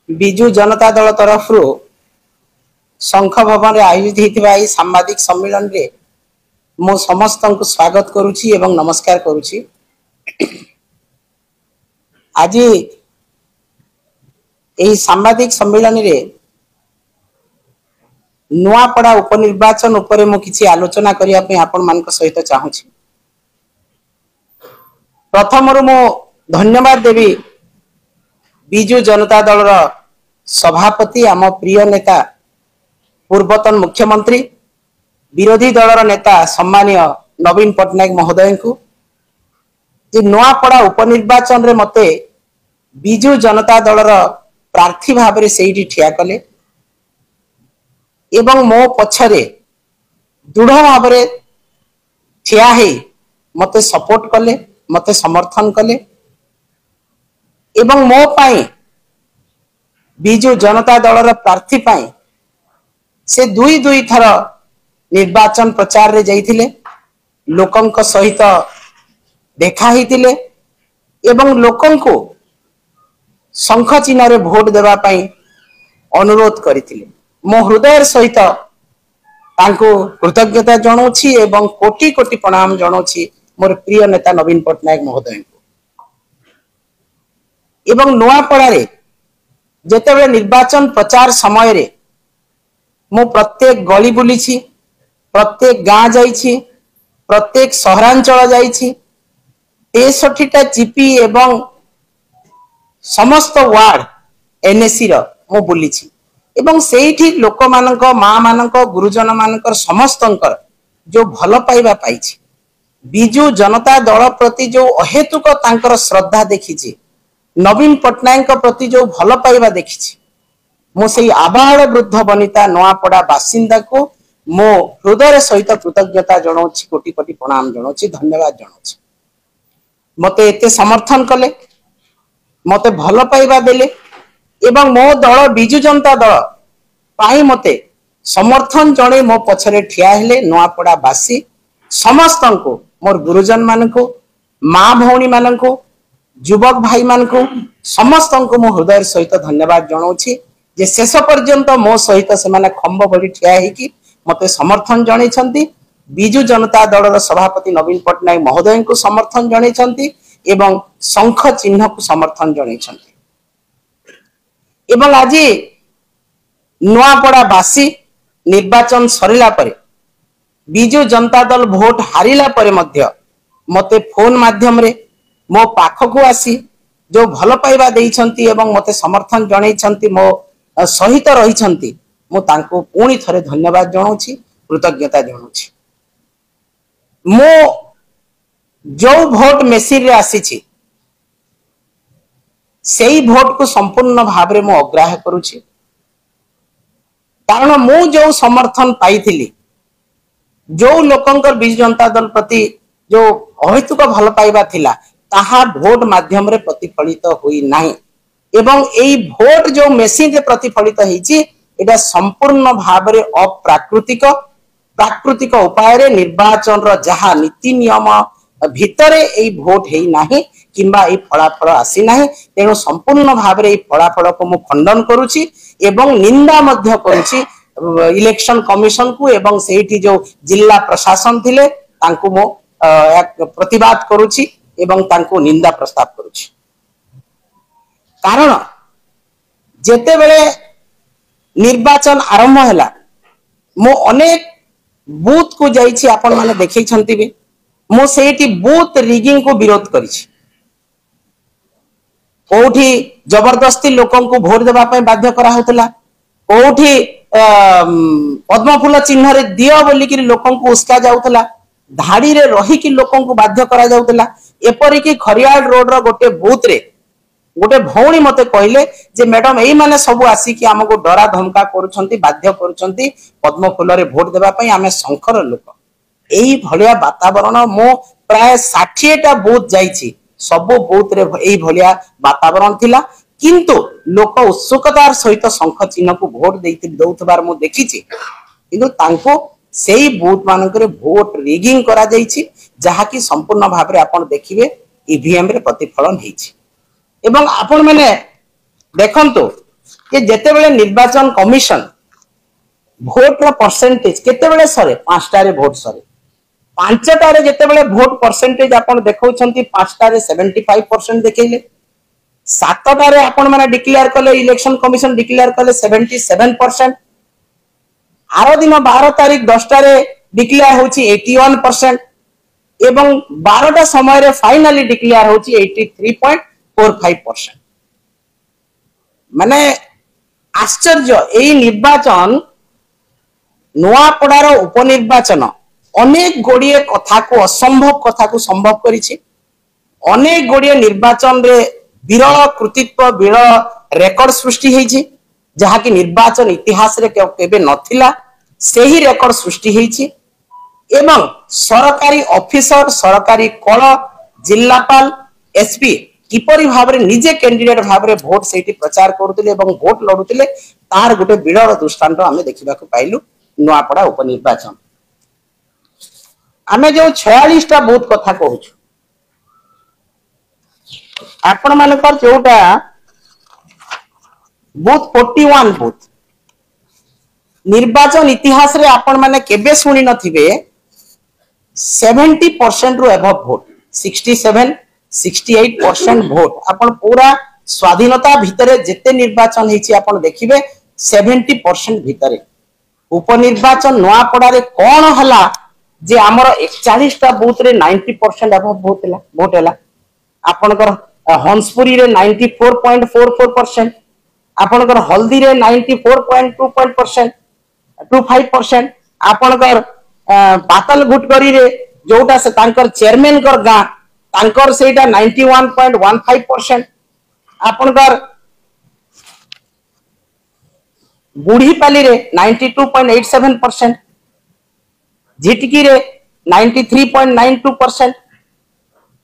विजु जनता दल तरफ शंख भवन में आयोजित होता सांबादिक सम्मेलन रे मो समस्त को स्वागत करुछि एवं नमस्कार करुछि। आज यही सांबादिक सम्मेलन रे नुआपड़ा उपनिर्वाचन उपरे मु किछि आलोचना करिया पे आपण मान सहित चाहूछि। प्रथम मु धन्यवाद देवी विजु जनता दल सभापति आम प्रिय नेता पूर्वतन मुख्यमंत्री विरोधी दल नेता सम्मानीय नवीन पट्टनायक महोदय को जे नुआपड़ा उपनिर्वाचन रे मते विजु जनता दल प्रार्थी भाव में से ठिया कले एवं मो पछरे दृढ़ भाव में ठिया है मते सपोर्ट कले मते समर्थन कले एवं मो पाई विजु जनता दल प्रार्थी पाई से दुई थर निर्वाचन प्रचार रे जाइथिले लोकंक सहित देखा हितिले एवं लोकंको शंख चिन्ह रे भोट देवा पाई अनुरोध करथिले। मो हृदय सहित तांको कृतज्ञता जणाउछि एवं कोटि कोटि प्रणाम जणाउछि मोर प्रिय नेता नवीन पट्टनायक महोदय को। एवं नुआपड़ा रे जेतेबेले निर्वाचन प्रचार समय रे मु प्रत्येक गली बुली प्रत्येक गाँ जाइछि प्रत्येक सहरांचल जाइछि 63टा जीपी एवं समस्त वार्ड एनएसी रो मु बुली एवं सेठी लोक मानक माँ मानक गुरुजन मानक समस्तंकर जो भल पाइबा पाइछि विजु जनता दल प्रति जो अहेतुक तांकर श्रद्धा देखिछि नवीन पट्टनायक प्रति जो भल पाइबा देखिछि मो से आबाल वृद्ध वनिता नुआपड़ा बासिंदा को मो हृदय सहित कृतज्ञता जणाउछि कोटि कोटि प्रणाम जणाउछि धन्यवाद जणाउछि। मते एते समर्थन कले मते भल पाइबा देले एवं मो दल विजु जनता दल पाई मते समर्थन जणे मो पछरे ठिया हेले नुआपड़ा बासी समस्त को मोर गुरुजन मान को माँ भौणी मान को युवक भाई मान को समस्त को मो हृदय सहित धन्यवाद जणाउछि जे शेष पर्यंत मो सहित से माने खंब भरी ठिया हेकी मते समर्थन जणैछंती। विजु जनता दल सभापति नवीन पट्टनायक महोदय को समर्थन जणैछंती एवं शंख चिन्ह को समर्थन जणैछंती एवं आज नुआपड़ा बासी निर्वाचन सरिला परे विजु जनता दल भोट हारिला परे मध्य मते फोन माध्यम रे मो पाखकु आसी जो भल पाइबा देइछंती एवं मते समर्थन जणैछंती मो सहित रहिछंती मो तांको पुणी थरे धन्यवाद जणाउछि कृतज्ञता जणाउछि। मो जो भोट मेसिन रे आसीछि सेई भोट को संपूर्ण भाव रे मो अग्राह्य करूछि कारण मु जो समर्थन पाइथिली जो लोकंकर विजु जनता दल प्रति जो अहेतुक भल पाइबा थिला ताहा भोट माध्यम रे प्रतिफलित होई नाही एवं एई भोट जो मेसिन रे प्रतिफलित होईची एटा संपूर्ण भाव रे अप्राकृतिक प्राकृतिक उपाय रे निर्वाचन रो जहा नीति नियम भितरे एई भोट हेई नाही किंबा एई फलाफल आसी नाही तेणु संपूर्ण भाव रे एई फलाफल को मु खंडन करूची एवं निंदा मध्य करूची इलेक्शन कमिशन को एवं सेठी जो जिला प्रशासन थिले तांको मो प्रतिवाद करूची एवं तांको निंदा प्रस्ताव करूची कारण जेते बेले निर्वाचन आरंभ हैला मो अनेक बूथ को जाइछि आपण माने देखै छंती बे मो सेठी बूथ रिगिंग को विरोध करिछि कोठी जबरदस्ती लोकन को भोट देबा पय बाध्य करा होतला कोठी पद्म फूल चिन्ह रे दियो बोली कि लोकन को उसका जाउतला धाड़ी रे रही कि लोकन को बाध्य करा जाउतला एपरि कि खरियाल रोड रो गोटे बूथ रे गोटे भौणी मते कहले जे मैडम एई माने सब आसी कि हमको डरा धमका करूछंती बाध्य करूछंती पद्म फूल रे भोट देबा पई आमे शंकर लोक एई भलिया वातावरण मो प्राय 60 टा बूथ जाईछि सब बूथ रे एई भलिया वातावरण थिला किंतु लोक उत्सुकतार सहित शंख चिन्ह को भोट दौथबार मु देखिछि किंतु तांको सेई बूथ मानकरे भोट रिगिंग करा जाईछि जहा कि संपूर्ण भाव रे आपण देखिबे ईवीएम रे प्रतिफलन हेछि एवं आपण माने देखंतु कि जेतेबेले निर्वाचन कमिशन भोट रो परसेंटेज केतेबेले सरे 5टा रे भोट सरे 5टा रे जेतेबेले भोट परसेंटेज आपण देखौछंती 5टा रे 75% देखैले 7टा रे आपण माने डिक्लेयर कले इलेक्शन कमिशन डिक्लेयर कले 77%। आरो दिन 12 तारीख 10टा रे डिक्लेयर होची 81% एवं 12टा समय रे फाइनली डिक्लेयर होची 83.45%। माने आश्चर्य एई निर्वाचन नुआपड़ार उपनिर्वाचन अनेक गोड़िए कथा को असंभव कथा को संभव करिछि। अनेक गोड़िए निर्वाचन रे विरल कृतित्व विरल रेकर्ड सृष्टि हेछि जहा कि निर्वाचन इतिहास रे केबे नथिला सेही रेकर्ड सृष्टि हेछि एवं सरकारी ऑफिसर सरकारी कल जिल्लापाल एसपी किपरि भाबरे निजे कैंडिडेट भाबरे भोट सेठी प्रचार करूतिले एवं भोट लडुतिले तार गोटे विरल दृष्टांत आमे देखिबाकू पाइलु नुआपड़ा उपनिर्वाचन। आमे जो 46टा बूथ कथा कहूछु आपण मानकर जोटा बूथ 41 बूथ निर्वाचन इतिहास रे आपण माने केबे सुनी नथिबे 70% रु एबव भोट 67-68% भोट आपण पूरा स्वाधीनता भितरे जेते निर्वाचन हेछि आपण देखिबे 70% भितरे उपनिर्वाचन नुआपड़ा रे कौन हला जे आमर 41टा बूथ रे 90% एबव भोट हला आपनकर हंसपुरी रे 94.44% आपनकर हल्दी रे 94.25% आपनकर पातल गुटकरी रे जोटा से तांकर चेयरमैन कर गां तांकर सेटा 91.15% आपनकर बुढ़ीपाली रे 92.87% झिटकी रे 93.92%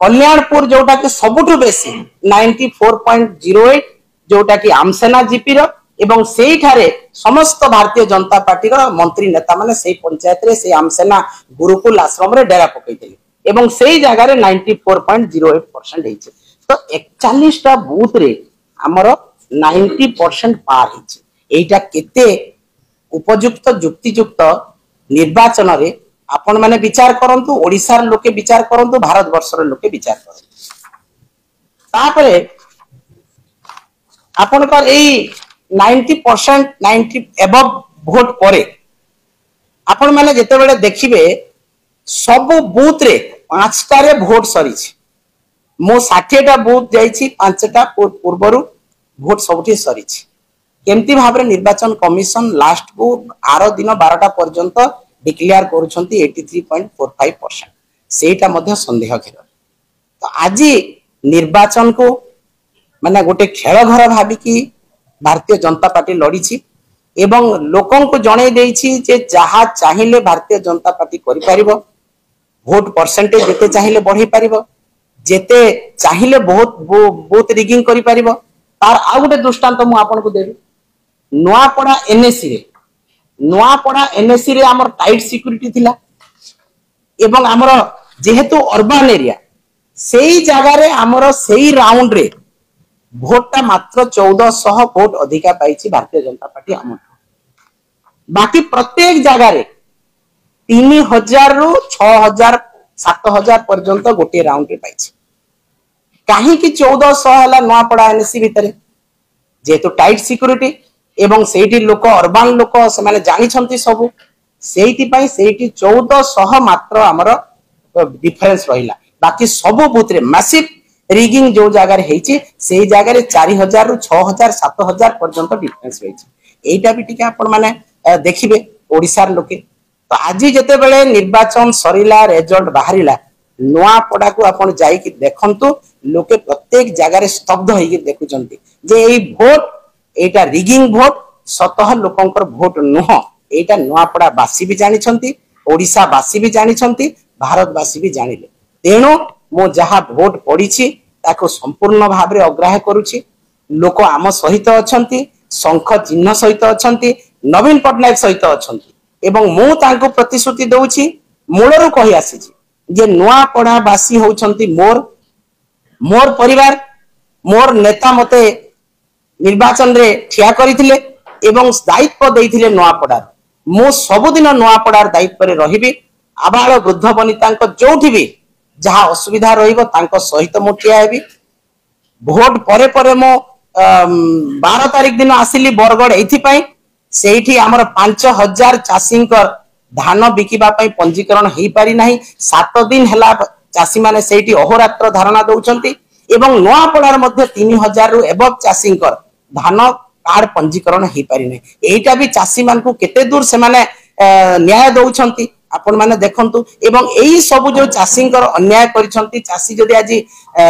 कल्याणपुर जोटा कि सबुठु बेसी 94.08 जोटा कि आमसेना जीपी रो एवं सेही ठारे समस्त भारतीय जनता पार्टी रो मंत्री नेता माने सेही पंचायत रे सेही आमसेना गुरुकुल आश्रम रे डेरा पकैतिले एवं सेही जगह रे 94.08% हेछि। तो 41टा बूथ रे हमर 90% पार हेछि। एटा केते उपयुक्त युक्तियुक्त निर्वाचन रे आपण माने विचार करंतु ओडिसा रे लोके विचार करंतु भारत वर्ष रे लोके विचार करंतु तापरे आपण कर एई 90% 90 एबव भोट परे आपण माने जेते बेले देखिबे सब बूथ रे 5टा रे भोट सरीछि मो 60टा बूथ जाईछि 5टा पूर्वरु भोट सबठी सरीछि केमती भाबरे निर्वाचन कमिशन लास्ट को आरो दिन 12टा पर्यंत डिक्लेयर करूछंती 83.45% सेटा मध्ये संदेह घेर। तो आज निर्वाचन को माने गोटे खेल घर भाबी कि भारतीय जनता पार्टी लड़ीछि एवं लोकन को जणे देइछि जे जहा चाहिले भारतीय जनता पार्टी करि परिबो भोट परसेंटेज जेते चाहिले बढ़ी परिबो जेते चाहिले बहुत बहुत रिगिंग करि परिबो। तार आ गोटे दृष्टांत मु आपन को देबी नुआपड़ा एनएससी रे हमर टाइट सिक्योरिटी थिला एवं हमर जेहेतु अर्बन एरिया सेही जगह रे हमर सेही राउंड रे भोटटा मात्र 1400 भोट अधिका पाइछि भारतीय जनता पार्टी हमर बाकी प्रत्येक जगह रे 3000 रु 6000 7000 पर्यंत गोटे राउंड रे पाइछि काहे कि 1400 हला नुआपड़ा एनएससी भितरे जेहेतु टाइट सिक्योरिटी एवं सेठी लोक अर्बन लोक से माने जानि छंती सब सेठी पई सेठी 1400 मात्र हमर डिफरेंस रहिला बाकी सब बूथ रे मैसिव रिगिंग जो जगह रे हेछि सेही जगह रे 4000 रु 6000 7000 पर्यंत डिफरेंस रहिछि। एटा भी टिके आपण माने देखिबे ओडिसा रे लोके तो आज जेते बेले निर्वाचन सरीला रिजल्ट बाहरिला नुआपड़ा को आपण जाई कि देखंतु लोके प्रत्येक जगह रे स्तब्ध होई कि देखुचंती जे एई भोट एटा रिगिंग भोट सतह लोकंकर भोट नुह एटा नुआपड़ा बासी भी जानि छंती ओडिसा बासी भी जानि छंती भारतवासी भी जानिले तेणु मो जहा भोट पड़ीछि ताको संपूर्ण भाबरे अग्राह्य करूछि लोक आम सहित अछंती शंख चिन्ह सहित अछंती नवीन पटनायक सहित अछंती एवं मु तांको प्रतिश्रुति दउछि मूलरु कहि आसीछि जे नुआपड़ा बासी होउछंती मोर परिवार मोर नेता मते निर्वाचन रे ठिया करिथिले एवं दायित्व देइथिले नुआपड़ा मु सबुदिन नुआपड़ार दायित्व रे रहिबी आबाल वृद्ध वनिता जोठी भी जहाँ असुविधा रहिबो तांको सहित मु ठिया हेबी भोट परे परे मो 12 तारिख दिन आसिली बरगड़ एथि सेठी आमर 5000 चाषी धान बिकिबा पंजीकरण हो पारि नाही 7 दिन हैला चाषी माने सेठी अहोरात्र धारणा दउचंती एवं नुआपड़ार मध्य 3000 रु एबव चाषी धान कार्ड पंजीकरण हो पारि नाही एटा भी चाषी मान को केते दूर से माने न्याय दउचंती आपण माने देखंतु एवं एई सब जो चाषी अन्याय करिसंती चाषी जदि आज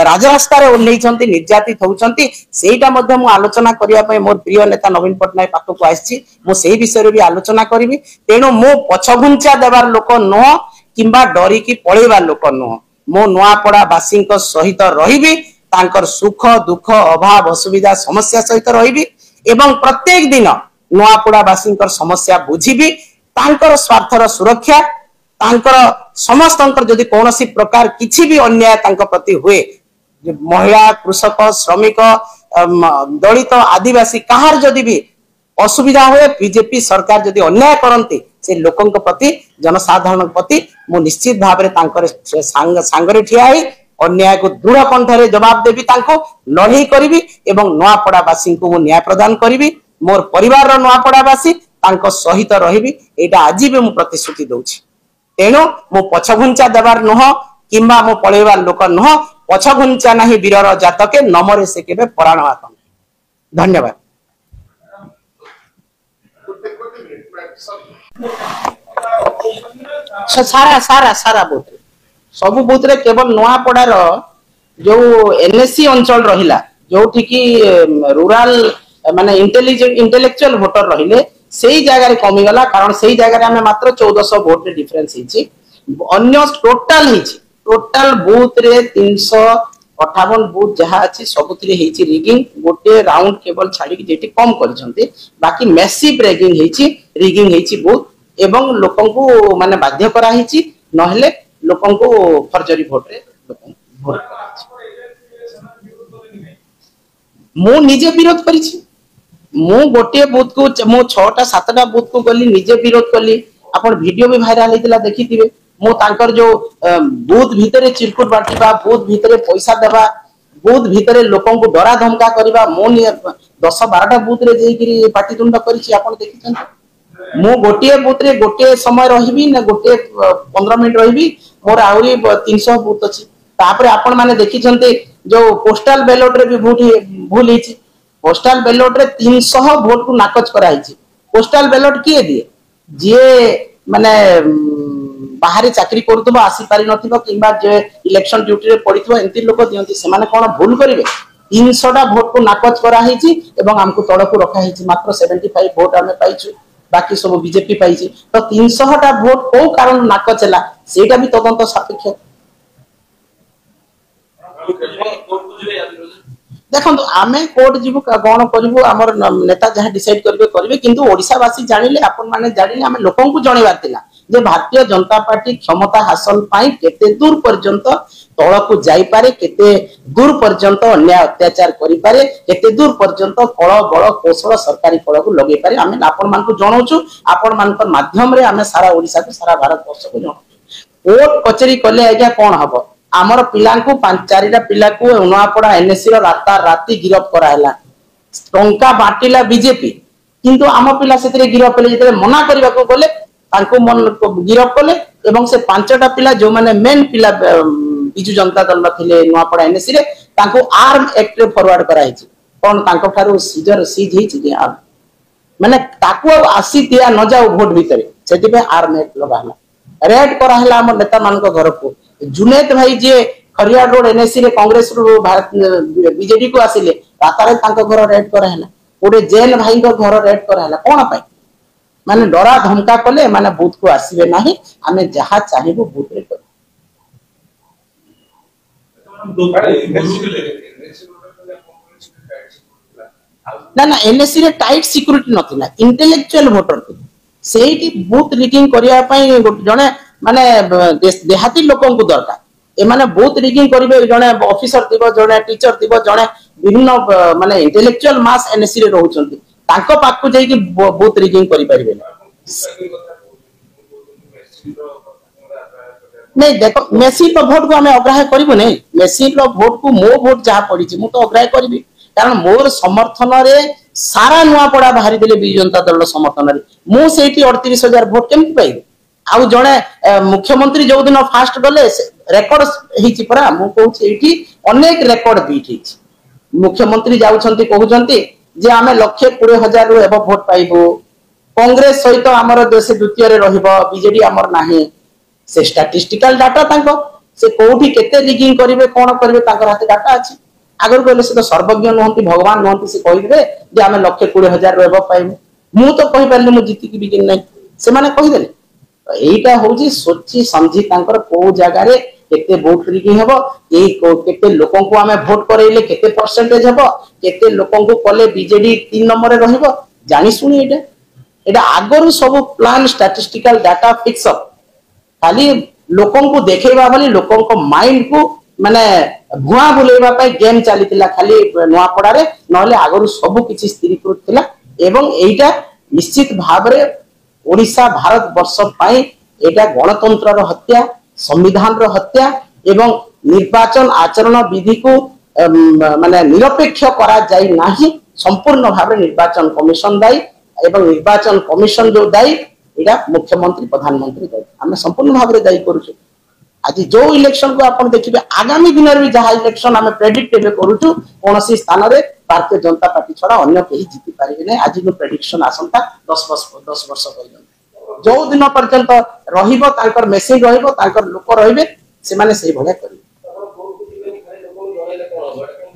राजरास्ता रे ओल्लेइसंती निर्यातित होउसंती सेटा मध्ये मु आलोचना करिया पय मोर प्रिय नेता नवीन पटनायक पाखको आछि मु सेही विषय रे भी आलोचना करिवि तेनो मो पछघुंचा देवार लोक न किंबा डरी की पळेवा लोक न मो नुआपड़ा वासी सहित रहिबि तांकर सुख दुख अभाव असुविधा समस्या सहित रहिबि एवं प्रत्येक दिन नुआपड़ा वासी समस्या बुझिबि तांकर स्वार्थर सुरक्षा तांकर समस्त जदि कौन प्रकार किछि भी अन्याय तांको प्रति हुए महिला कृषक श्रमिक दलित आदिवासी कहार जदि भी असुविधा हुए बीजेपी सरकार जदि अन्याय करती से लोकों प्रति जनसाधारण प्रति मु निश्चित भाव में तांकर सांगरे ठिया ही अन्याय को दृढ़ कंठरे जवाब देवी तांको लड़ई करी एवं नुआपड़ावासी को मु न्याय प्रदान करी मोर परिवार नुआपड़ावासी तांको सहित रहिबी एटा आज भी मु प्रतिश्रुति दउछि तेणु मु पछघुंचा देवार नुह किंबा मु पळेवार लोक नुह पछघुंचा नाही वीरर जातके नमरे से केबे पराणवात धन्यवाद सारा सारा सारा बूथ सब बूथ रे केवल नुआपड़ार जो एनएससी अंचल रहिला जोठी की रूरल माने इंटेलेक्चुअल वोटर रहिले सेही जगह रे कमी गला कारण सेही जगह रे हमें मात्र 1400 वोट रे डिफरेंस हिची अन्य टोटल बूथ रे 358 बूथ जहा अछि सबुतरे हिची रिगिंग गोटे राउंड केवल छाडी जेटी कम करछंती बाकी मैसिव रिगिंग हिची बूथ एवं लोकन को माने बाध्य करा हिची नहले लोकन को फर्जरी वोट रे वोट मु निजे विरोध करिछि मु गोटे बूथ को मु 6टा 7टा बूथ को गली निजे विरोध कली आपण वीडियो भी वायरल हेतिला देखिथिबे मु तांकर जो बूथ भीतरे चिरकुट बांटीबा बूथ भीतरे पैसा देबा बूथ भीतरे लोकन को डरा धमका करबा मु 10 12टा बूथ रे जेकिरी पाटीतुंड करिछि आपण देखिछन मु गोटे बूथ रे गोटे समय रहिबी ना गोटे 15 मिनिट रहिबी मोर आउरी 300 बूथ अछि तापरे आपण माने देखिछन्ते जो पोस्टल बैलेट रे भी भूल हिछि पोस्टल बैलेट रे 300 वोट को नाकच कराइछि पोस्टल बैलेट किए दिए जे माने बाहर चाकरी करथबो आसी पारि नथिबो किबा जे इलेक्शन ड्यूटी रे पड़िथबो एंती लोक दियंती से माने कोन भूल करिवे 300 टा वोट को नाकच करा हिछि एवं हमको तड़को रखा हिछि मात्र 75 वोट हमें पाइछु बाकी सब बीजेपी पाइछि तो 300 टा वोट को कारण नाकच हला सेटा भी तदंत सापेक्ष देखो आमे कोर्ट जीवु कौन करू आमर नेता जहाँ डिसाइड करेंगे किंतु ओडिशावासी जानिले आपण माने जानिले आमे लोकन को जणेबार थिला जे भारतीय जनता पार्टी क्षमता हासिल पाई केते दूर पर्यंत तळ को जाई पारे केते दूर पर्यंत अन्याय अत्याचार करि पारे केते दूर पर्यंत कळ बळ कौशल सरकारी कळ को लगे पारे आमे आपण मान को जणौछु आपण मान को माध्यम रे आमे सारा ओडिसा को सारा भारत वर्ष को जणौछु कोर्ट कचेरी कले आज्ञा कोन हबो आमर पिला को 5-4टा पिला को नुआपड़ा एनएससी रो राती गिरफ कराला टंका बांटिला बीजेपी किंतु आम पिला से गिरफ ले जते मना करबा को गले तांको मन गिरफ कले एवं से 5टा पिला जो माने मेन पिला बिजु जनता दल थिले नुआपड़ा एनएससी रे तांको आर्म एक्ट रे फॉरवर्ड कराई छि कोन तांको थारु सीजर सीज हिछि कि आर्म माने ताको आसी दिया न जाओ वोट भीतर सेति पे आर्म एक्ट लगाला रेड करा हला हम नेता मान को घर को जुनेद भाई जे खरियार रोड एनएससी रे कांग्रेस रो भारत बीजेडी को आसिले रातारे तांको घर रेड करा हला ओडे जेल भाई को घर रेड करा हला कोन पाई माने डरा धमका कले माने बूथ को आसीबे नाही हमें जहां चाहिबो बूथ रे कर ना एनएससी रे टाइट सिक्योरिटी नथिला इंटेलेक्चुअल वोटर थी सेठी बूथ रिगिंग करिया पई जने माने देहाती लोकन को दरकार ए माने बूथ रिगिंग करिवे जने ऑफिसर दिबो जने टीचर दिबो जने विभिन्न माने इंटेलेक्चुअल मास एनएससी रे रहउचंती तांको पाखु जाई कि बूथ रिगिंग करि परिबे नहीं देखो मेसिन रो वोट को हमें अग्राह्य करिबो नहीं मेसिन रो वोट को मो वोट जहा पड़ी छी मु तो अग्राह्य करिबी कारण मोर समर्थन रे सारा नुआ पड़ा बाहरी देले बी जनता दल समर्थन रे मु सेठी 38,000 वोट केमति पाइबे आउ जणे मुख्यमंत्री जो दिन फास्ट गले रेकॉर्ड हिची परा मु कहू एठी अनेक रेकॉर्ड बीट हिची मुख्यमंत्री जाउछंती कहउछंती जे आमे 1,20,000 रु एबो वोट पाइबो कांग्रेस सहित हमर देश द्वितीय रे रहइबो बीजेडी हमर नाही से स्टैटिस्टिकल डाटा तांको से कोठी केते रिगिंग करिवे कोन करिवे तांकर हाते डाटा अछि आगर कहले से तो सर्वज्ञ नहंती भगवान नहंती से कहि देबे जे आमे 1,20,000 रु एबो पाइबो मु तो कहि परले मु जीति कि बिगिन नै से माने कहि देले एटा होउची सोची समझी तांकर को जगह रे केते वोट रिगिंग हेबो एई केते लोकन को हमें वोट करैले केते परसेंटेज हेबो केते लोकन को कले बीजेडी 3 नंबर रे रहइबो जानि सुनी एटा एटा आगरु सब प्लान स्टैटिस्टिकल डाटा फिक्स खाली लोकन को देखैबा भली लोकन को माइंड को माने भुआ बुलेबा पय गेम चलीतिला खाली नुआ पड़ा रे नहले आगरु सब किछि स्थिरीकृत थिला एवं एटा निश्चित भाबरे ओडिशा भारत वर्ष पाई एटा गणतंत्र रो हत्या संविधान रो हत्या एवं निर्वाचन आचरण विधि को माने निरपेक्ष करा जाई नाही संपूर्ण भाबरे निर्वाचन कमिशन दायी एवं निर्वाचन कमिशन जो दायी एटा मुख्यमंत्री प्रधानमंत्री दायी हमें संपूर्ण भाबरे दायी करूछु आज जो इलेक्शन को आपण देखिबे आगामी दिन रे जहा इलेक्शन हमें प्रेडिक्ट एबे करूछु कोनसी स्थान रे भारतीय जनता पार्टी छडा अन्य केही जीति पारिबे नै आज नो प्रेडिक्शन आसंता 10 वर्ष पयजन जो दिन पर्यंत रहिबो तांकर मेसेज रहिबो तांकर लोक रहिबे से माने सेही भले करिबे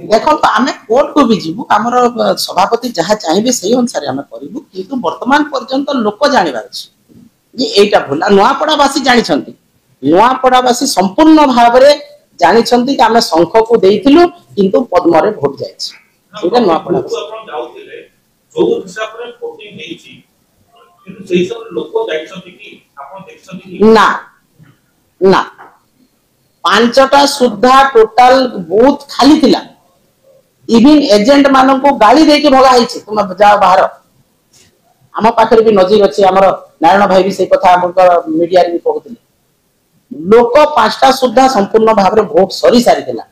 देखो तो आमे कोर्ट को भी जीवु हमर सभापति जहा चाहिबे सही अनुसार हमें करिबु किंतु वर्तमान पर्यंत लोक जानिबार अछि जे एटा भुला नुआपड़ावासी जानि छथि नुआपड़ावासी संपूर्ण भाबरे जानि छथि कि आमे संख को देइथिलु किंतु पद्म रे भोट जायछि एटा नुआपड़ावासी आपण जाउतिले जो हिसाब रे वोटिंग हेछि किंतु सेही सब लोक जानि छथि कि आपण देखछथि कि ना ना पांचटा सुद्धा टोटल बूथ खाली थिला इवन एजेंट मानन को गाली दे के भगा हिछि तुम जाओ बाहर हम पाखरे भी नजीर अछि हमर नारायण भाई भी से कथा हमर मीडिया रे भी कहउतिले लोक पांचटा सुद्धा संपूर्ण भाबरे वोट सरी सारी थिला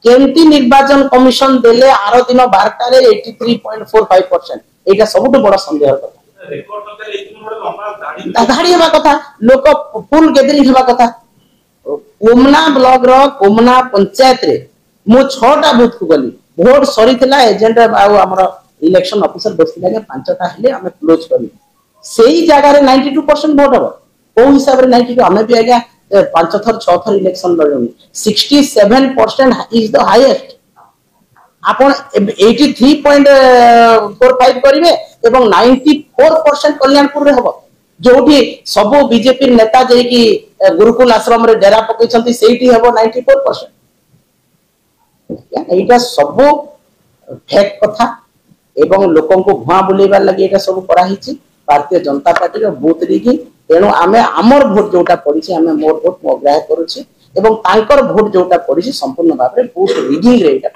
केमती निर्वाचन कमिशन देले आरो दिन 12टा रे 83.45% एटा सबटु बड़ संदेह कथा रेकॉर्ड तो एतिन बड़ लंबा धाड़ी हेबा कथा लोक फुल गैदरिंग हेबा कथा कोमना ब्लॉक रो कोमना पंचायत रे मु 6टा बूथ को गली वोट सरी थिला एजेंट आउ हमर इलेक्शन ऑफिसर बसिला के 5टा हेले हमें क्लोज करली सेही जगह रे 92% वोट हबो को हिसाब रे 92 हमें भी आज्ञा 5 थर 6 थर इलेक्शन लड़नी 67% इज द हाईएस्ट आपण 83.45 करिवे एवं 94% कल्याणपुर रे हबो जोठी सब बीजेपी नेता जे की गुरुकुल आश्रम रे डेरा पकै छथि सेठी हबो 94% एटा सब फेक कथा एवं लोकन को भुआ बुलेबा लागि एटा सब करा हिची भारतीय जनता पार्टी रो बूथ रिगिंग तेनु आमे हमर वोट जोटा पड़िछि आमे मोर वोट मोग्राह करूछि एवं तांकर वोट जोटा पड़िछि संपूर्ण भाबरे बूथ रिगिंग रे एटा